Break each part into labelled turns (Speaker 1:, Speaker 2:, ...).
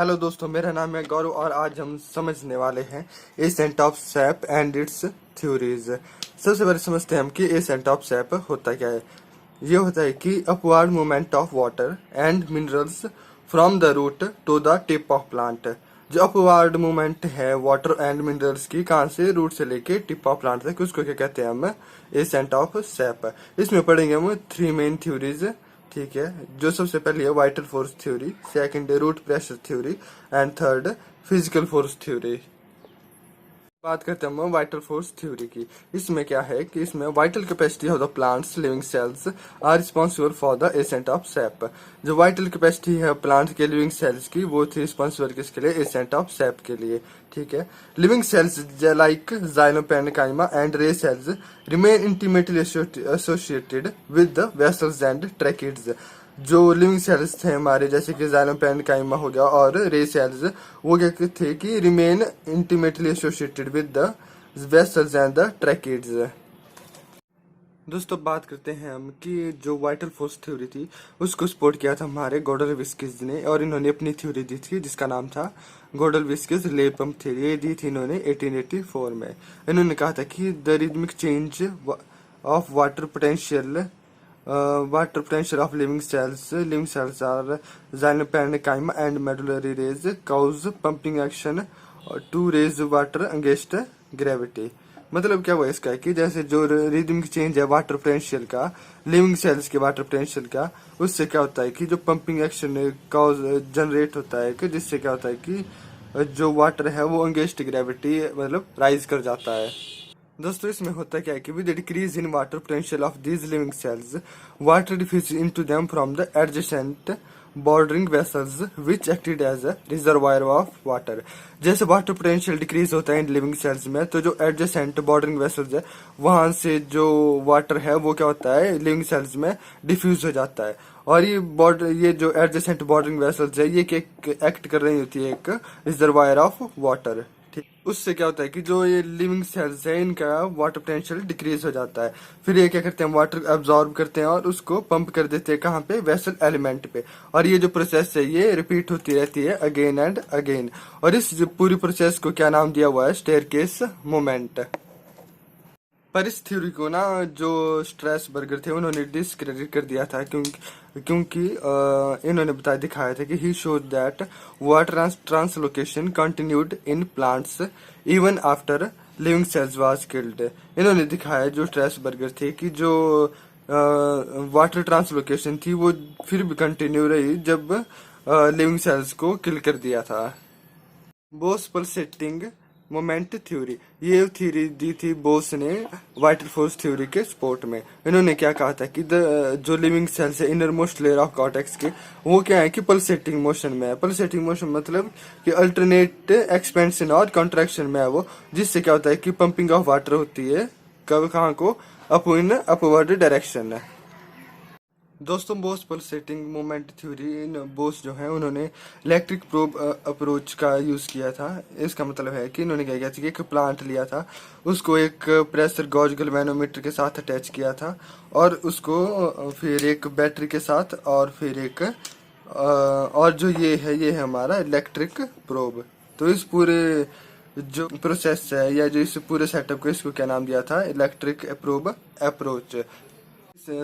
Speaker 1: Hello दोस्तों, मेरा नाम है गौरव और आज हम समझने वाले हैं accent of SAP and it's theories. सबसे पहले समझते हैं हम कि एसेंट ऑफ सैप होता क्या है। ये होता है कि upward movement of water and minerals from the root to the tip of plant. जो अपवर्ड मूवमेंट है वाटर एंड मिनरल्स की, कहाँ से, रूट से लेके टिप ऑफ प्लांट तक, उसको क्या कहते हैं हम, एसेंट ऑफ सैप। इसमें पढ़ेंगे हम थ्री मेन थ्योरीज। ठीक है, जो सबसे पहली है वाइटल फोर्स थ्योरी, सेकंड है root pressure theory and third physical force theory. बात करते हैं हम वाइटल फोर्स थ्योरी की। इसमें क्या है कि इसमें vital capacity of the plants living cells are responsible for the ascent of sap. जो वाइटल कैपेसिटी है प्लांट के लिविंग सेल्स की, वो थी रिस्पॉन्सिबल किसके लिए, एसेंट ऑफ सैप के लिए। ठीक है, living cells like xyloparenchyma and ray cells remain intimately associated with the vessels and tracheids. जो लिविंग सेल्स थे हमारे, जैसे कि जाइलोपेरेन्काइमा हो गया और रे सेल्स, वो क्या थे कि remain intimately associated with the vessels and the tracheids. दोस्तों, बात करते हैं हम कि जो वाइटल फोर्स थ्योरी थी उसको सपोर्ट किया था हमारे गॉडल-विस्किस ने, और इन्होंने अपनी थ्योरी दी थी जिसका नाम था गॉडल-विस्किस ले पंप थ्योरी। ये दी थी इन्होंने 1884 में। इन्होंने कहा था कि the rhythmic change of water potential of living cells are xenoparenchyma and medullary rays cause pumping action to raise water against gravity। मतलब क्या हुआ इसका कि जैसे जो रिदमिक चेंज है वाटर पोटेंशियल का, लिविंग सेल्स के वाटर पोटेंशियल का, उससे क्या होता है कि जो पंपिंग एक्शन कॉज जनरेट होता है, कि जिससे क्या होता है कि जो वाटर है वो अगेंस्ट ग्रेविटी मतलब राइज कर जाता है। दोस्तों, इसमें होता क्या है कि with decrease in water potential of these living cells water diffuse into them from the adjacent bordering vessels which acted as a reservoir of water. जैसे वाटर पोटेंशियल डिक्रीज होता है इन लिविंग सेल्स में, तो जो adjacent bordering vessels है वहां से जो वाटर है वो क्या होता है, लिविंग सेल्स में डिफ्यूज हो जाता है। और ये जो एडजेसेंट बॉर्डरिंग वेसल्स है ये एक्ट कर रही होती है एक रिजर्वायर ऑफ वाटर। ठीक, उससे क्या होता है कि जो ये लिविंग सेल्स है इनका वाटर पोटेंशियल डिक्रीज हो जाता है। फिर ये क्या करते हैं, वाटर एब्जॉर्ब करते हैं और उसको पंप कर देते हैं, कहाँ पे, वेसल एलिमेंट पे। और ये जो प्रोसेस है ये रिपीट होती रहती है अगेन एंड अगेन। और इस पूरी प्रोसेस को क्या नाम दिया हुआ है, स्टेयरकेस मूवमेंट। पर इस थ्योरी को ना जो स्ट्रेसबर्गर थे उन्होंने डिस्क्रेडिट कर दिया था, क्योंकि इन्होंने दिखाया था कि he showed that water translocation continued in plants even after living cells was killed. इन्होंने दिखाया, जो स्ट्रेसबर्गर थे, कि जो वाटर ट्रांसलोकेशन थी वो फिर भी कंटिन्यू रही जब लिविंग सेल्स को किल कर दिया था। बोस पल्सेटिंग मोमेंट थ्योरी, ये थ्योरी दी थी बोस ने वाइटल फोर्स थ्योरी के सपोर्ट में। इन्होंने क्या कहा था कि जो लिविंग सेल्स है inner most layer of cortex के, वो क्या है कि पल्सेटिंग मोशन में है। पल्सेटिंग मोशन मतलब कि अल्टरनेट एक्सपेंशन और कॉन्ट्रैक्शन में है वो, जिससे क्या होता है कि पंपिंग ऑफ वाटर होती है कब, कहाँ को, अपवर्ड डायरेक्शन है। दोस्तों, Bose pulsating moment theory, Bose जो है उन्होंने इलेक्ट्रिक प्रोब अप्रोच का यूज किया था। इसका मतलब है कि इन्होंने क्या किया था कि एक प्लांट लिया था, उसको एक प्रेशर गॉज गैल्वेनोमीटर के साथ अटैच किया था, और उसको फिर एक बैटरी के साथ, और फिर एक और जो ये है हमारा इलेक्ट्रिक प्रोब। तो इस पूरे जो प्रोसेस है या जो इस पूरे सेटअप को, इसको क्या नाम दिया था, इलेक्ट्रिक प्रोब अप्रोच।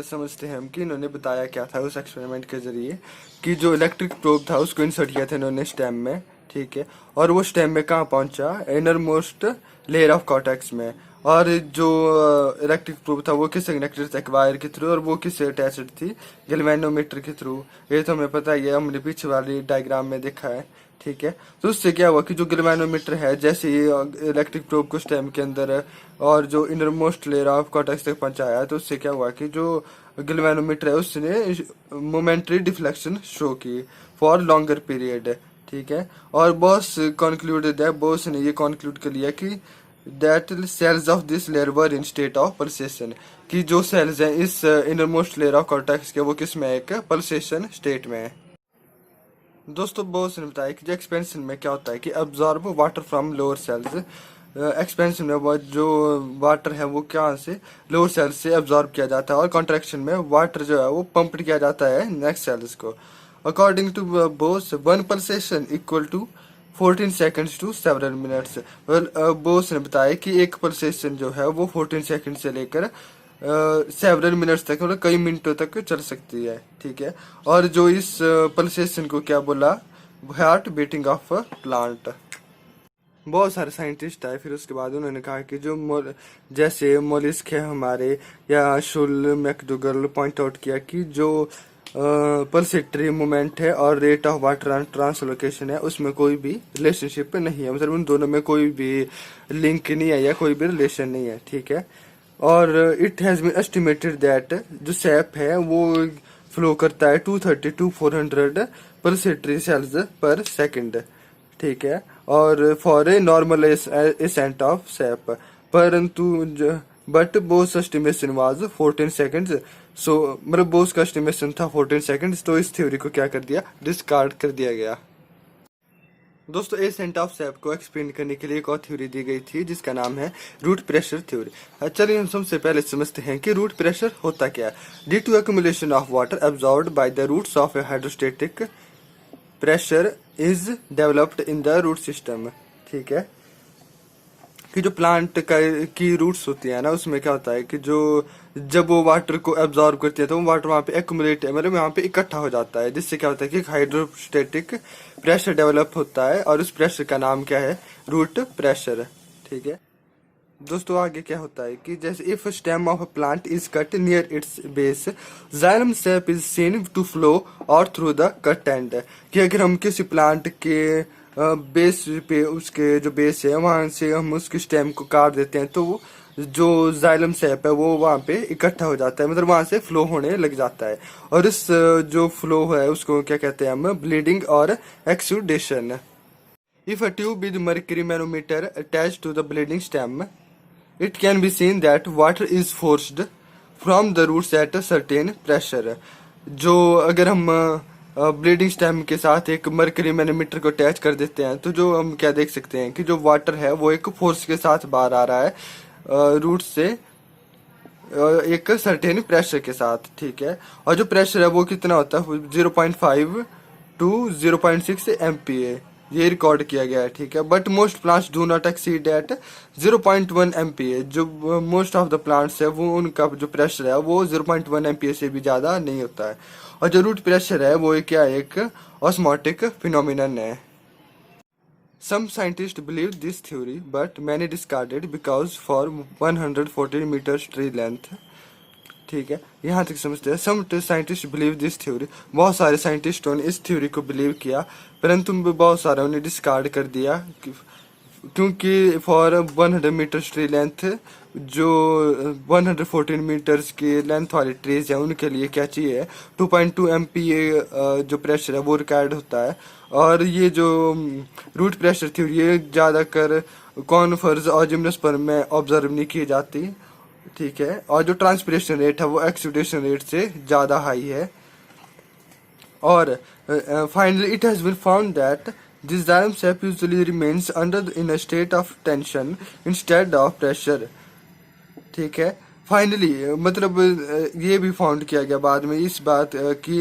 Speaker 1: समझते हैं हम कि इन्होंने बताया क्या था उस एक्सपेरिमेंट के जरिए, कि जो इलेक्ट्रिक प्रोब था उसको इंसर्ट किया था इन्होंने स्टेम में। ठीक है, और वो स्टेम में कहाँ पहुंचा, inner most layer of cortex में। और जो इलेक्ट्रिक प्रोब था वो किससे कनेक्टेड था, एक वायर के थ्रू, और वो किससे अटैच्ड थी, गैल्वेनोमीटर के थ्रू। ये तो हमें पता ही है, हमने पीछे वाली डायग्राम में देखा है। ठीक है, तो उससे क्या हुआ कि जो गैल्वेनोमीटर है, जैसे ये इलेक्ट्रिक प्रोब को स्टेम के अंदर और जो inner most layer of cortex तक पहुंचाया, तो उससे क्या हुआ कि जो गैल्वेनोमीटर है उसने मोमेंटरी डिफ्लेक्शन शो की फॉर लॉन्गर पीरियड। ठीक है, और बोस ने ये कंक्लूड कर लिया कि that cells of this layer were in state of pulsation, कि जो सेल्स हैं इस innermost layer of cortex के, वो किस में, एक पल्सेशन स्टेट में है। दोस्तों, बोस ने बताया कि जो एक्सपेंशन में क्या होता है कि absorb water from lower cells. Expansion में वो जो वाटर है वो क्या से, लोअर सेल्स से अब्जॉर्ब किया जाता है, और कॉन्ट्रैक्शन में वाटर जो है वो पंप किया जाता है नेक्स्ट सेल्स को। According to Bose one pulsation equal to 14 seconds to several minutes. Bose ने बताया कि एक पल्सेशन जो है वो 14 सेकंड से लेकर सेवरल मिनट्स तक, मतलब कई मिनटों तक चल सकती है, ठीक है। और जो इस पल्सेशन को क्या बोला, heart beating of a plant. बहुत सारे साइंटिस्ट आए, फिर उसके बाद उन्होंने कहा कि जो जैसे मोलिस्क है हमारे, या शुल मैकडुगल पॉइंट आउट किया कि जो पल्सेटरी मूवमेंट है और रेट ऑफ वाटर ट्रांसलोकेशन है उसमें कोई भी रिलेशनशिप नहीं है, मतलब उन दोनों में कोई भी लिंक नहीं है या कोई भी रिलेशन नहीं है, ठीक है। और it has been estimated that जो सैप है वो फ्लो करता है 230 to 400 pulsatory cells per second, ठीक है। और for a normal ascent of sap, परंतु but Bose estimation was 14 seconds. So मतलब बोस का एस्टिमेशन था 14 सेकंड्स, तो इस थ्योरी को क्या कर दिया, डिस्कार्ड कर दिया गया। दोस्तों एसेंट ऑफ सैप को एक्सप्लेन करने के लिए एक और थ्योरी दी गई थी जिसका नाम है रूट प्रेशर थ्योरी। चलिए हम सबसे पहले समझते हैं कि रूट प्रेशर होता क्या है। Due to accumulation of water absorbed by the roots of a hydrostatic pressure is developed in the root system, ठीक है। कि जो प्लांट की रूट्स होती है ना, उसमें क्या होता है कि जो जब वो वाटर को एब्जॉर्ब करती है तो वो वाटर वहाँ पे एक्यूमुलेट, मतलब वहाँ पे इकट्ठा हो जाता है, जिससे क्या होता है कि हाइड्रोस्टेटिक प्रेशर डेवलप होता है, और उस प्रेशर का नाम क्या है, रूट प्रेशर, ठीक है। दोस्तों आगे क्या होता है कि जैसे if stem of a plant is cut near its base, xylem sap is seen to flow out through the cut end. कि अगर हम किसी प्लांट के बेस पे, उसके जो बेस है वहां से हम उसके स्टेम को काट देते हैं, तो वो जो जाइलम सैप है वो वहां पे इकट्ठा हो जाता है, मतलब वहां से फ्लो होने लग जाता है। और इस जो फ्लो है उसको क्या कहते हैं हम, ब्लीडिंग और exudation. If a tube with mercury manometer attached to the bleeding stem, it can be seen that water is forced from the roots at a certain pressure. जो अगर हम ब्लीडिंग स्टेम के साथ एक मर्करी मैनोमीटर को attach कर देते हैं, तो जो हम क्या देख सकते हैं कि जो वाटर है वो एक फोर्स के साथ बाहर आ रहा है रूट से, एक सर्टेन प्रेशर के साथ, ठीक है। और जो प्रेशर है वो कितना होता है, 0.5 to 0.6 MPa, ये रिकॉर्ड किया गया है, ठीक है। But most plants do not exceed at 0.1 MPa। जो मोस्ट ऑफ द प्लांट्स है वो उनका जो प्रेशर है वो 0.1 MPa से भी ज्यादा नहीं होता है। और जो रूट प्रेशर है वो क्या एक ऑस्मोटिक फिनोमिनन है। Some scientists believe this theory, but many discarded because for 114 meters tree length, ठीक है, यहाँ तक समझते हैं। Some scientists believe this theory, बहुत सारे साइंटिस्टों ने इस थ्योरी को बिलीव किया, परंतु बहुत सारे ने डिस्कार्ड कर दिया, क्योंकि फॉर 100 मीटर्स ट्री लेंथ, जो 114 मीटर्स की लेंथ वाली ट्रीज है उनके लिए क्या चाहिए, 2.2 MPa जो प्रेशर है वो रिकॉर्ड होता है। और ये जो रूट प्रेशर थी ये ज़्यादातर कॉनिफर्स और जिम्नोस्पर्म में ऑब्जर्व नहीं की जाती, ठीक है। और जो ट्रांसपिरेशन रेट है वो एक्सुडेशन रेट से ज़्यादा हाई है। और finally it has been found that this xylem sap usually remains under in a state of tension instead of pressure, ठीक है। फाइनली मतलब ये भी फाउंड किया गया बाद में इस बात कि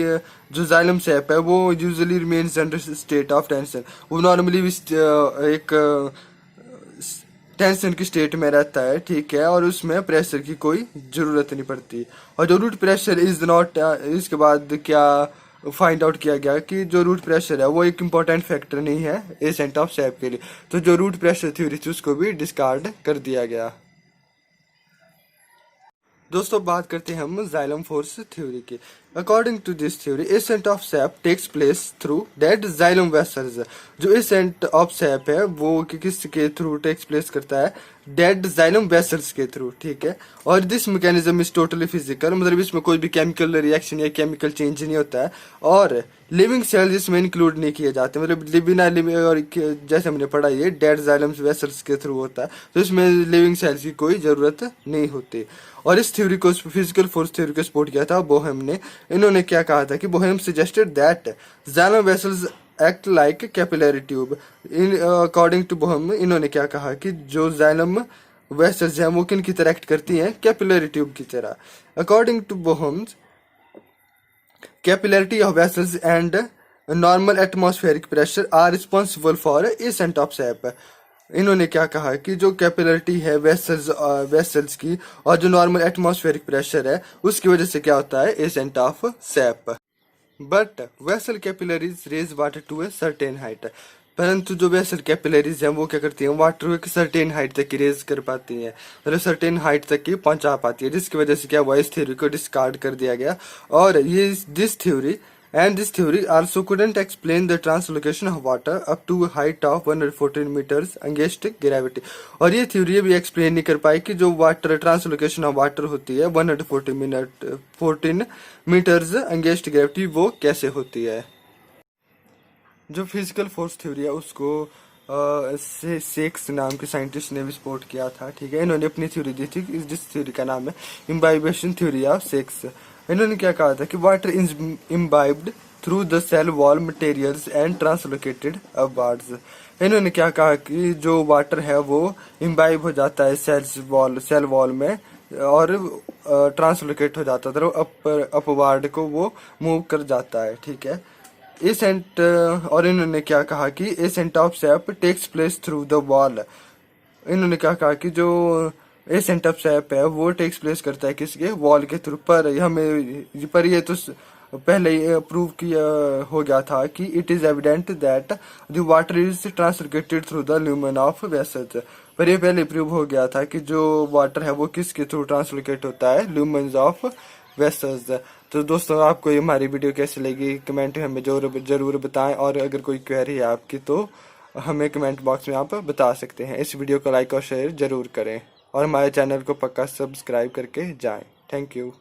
Speaker 1: जो जाइलम सैप है वो usually remains under state of tension, वो नॉर्मली एक टेंशन की स्टेट में रहता है, ठीक है। और उसमें प्रेशर की कोई जरूरत नहीं पड़ती। और जो रूट प्रेशर इज नॉट, इसके बाद क्या फाइंड आउट किया गया कि जो रूट प्रेशर है वो एक इम्पोर्टेंट फैक्टर नहीं है एसेंट ऑफ सैप के लिए, तो जो रूट प्रेशर थ्योरी थी उसको भी डिस्कार्ड कर दिया गया। दोस्तों बात करते हैं हम जाइलम फोर्स थ्योरी की। According to this theory ascent of sap takes place through dead xylem vessels. जो एसेंट ऑफ सैप है वो किसके थ्रू टेक्स प्लेस करता है, डेड जाइलम वेसल्स के थ्रू, ठीक है। और this mechanism is totally physical, मतलब इसमें कोई भी केमिकल रिएक्शन या केमिकल चेंज नहीं होता है। और लिविंग सेल्स इसमें इंक्लूड नहीं किए जाते, मतलब बिना लिविंग, और जैसे हमने पढ़ा ये डेड जाइलम वेसल्स के थ्रू होता है, तो इसमें लिविंग सेल्स की कोई जरूरत नहीं होती। और इस थ्योरी को, फिजिकल फोर्स थ्योरी को सपोर्ट किया था बोहेम ने। इन्होंने क्या कहा था कि Boehm suggested that xylem vessels act like capillary tube. According to Boehm इन्होंने क्या कहा कि जो जाइलम वेसल्स हैं वो किन की तरह एक्ट करती हैं, कैपिलरी ट्यूब की तरह। According to Boehm capillarity of vessels and normal atmospheric pressure are responsible for ascent of sap. इन्होंने क्या कहा कि जो कैपिलरिटी है वेसल्स की और जो नॉर्मल एटमॉस्फेरिक प्रेशर है उसकी वजह से क्या होता है ascent of sap. But vessel capillaries raise water to a certain height. परंतु जो वेसल कैपिलरीज हैं वो क्या करती हैं, वाटर को एक सर्टेन हाइट तक की रेज कर पाती हैं, मतलब सर्टेन हाइट तक की पहुंचा पाती है, जिसकी वजह से क्या हुआ इस थ्योरी को डिस्कार्ड कर दिया गया। और ये this theory also couldn't explain the translocation of water up to a height of 114 meters against gravity। और ये थ्योरी ये भी एक्सप्लेन नहीं कर पाई कि जो वाटर ट्रांसलोकेशन ऑफ वाटर होती है 114 मीटर्स अगेंस्ट ग्रेविटी वो कैसे होती है। जो फिजिकल फोर्स थ्योरी है उसको सेक्स नाम के साइंटिस्ट ने भी सपोर्ट किया था, ठीक है। इन्होंने अपनी थ्योरी दी थी, जिस थ्योरी का नाम है इम्बाइबेशन थ्योरी ऑफ सेक्स। इन्होंने क्या कहा था कि water is imbibed through the cell wall materials and translocated upwards. इन्होंने क्या कहा कि जो वाटर है वो इम्बाइब हो जाता है सेल वॉल में और ट्रांसलोकेट हो जाता है, तो अपवार्ड को वो मूव कर जाता है, ठीक है। एसेंट और इन्होंने क्या कहा कि ascent of sap takes place through the wall. इन्होंने क्या कहा कि जो एसेंट ऑफ सैप है वो टेक्स प्लेस करता है किसके वॉल के थ्रू। पर ये तो पहले ही प्रूव किया हो गया था कि it is evident that the water is translocated through the lumen of vessels. पर ये पहले प्रूव हो गया था कि जो वाटर है वो किसके थ्रू ट्रांसलोकेट होता है, ल्यूमेन्स ऑफ वेसल्स। तो दोस्तों आपको ये हमारी वीडियो कैसी लगी कमेंट में हमें जरूर बताएं, और अगर कोई क्वेरी है आपकी तो हमें कमेंट बॉक्स में आप बता सकते हैं। इस वीडियो को लाइक और शेयर जरूर करें और हमारे चैनल को पक्का सब्सक्राइब करके जाएं। Thank you.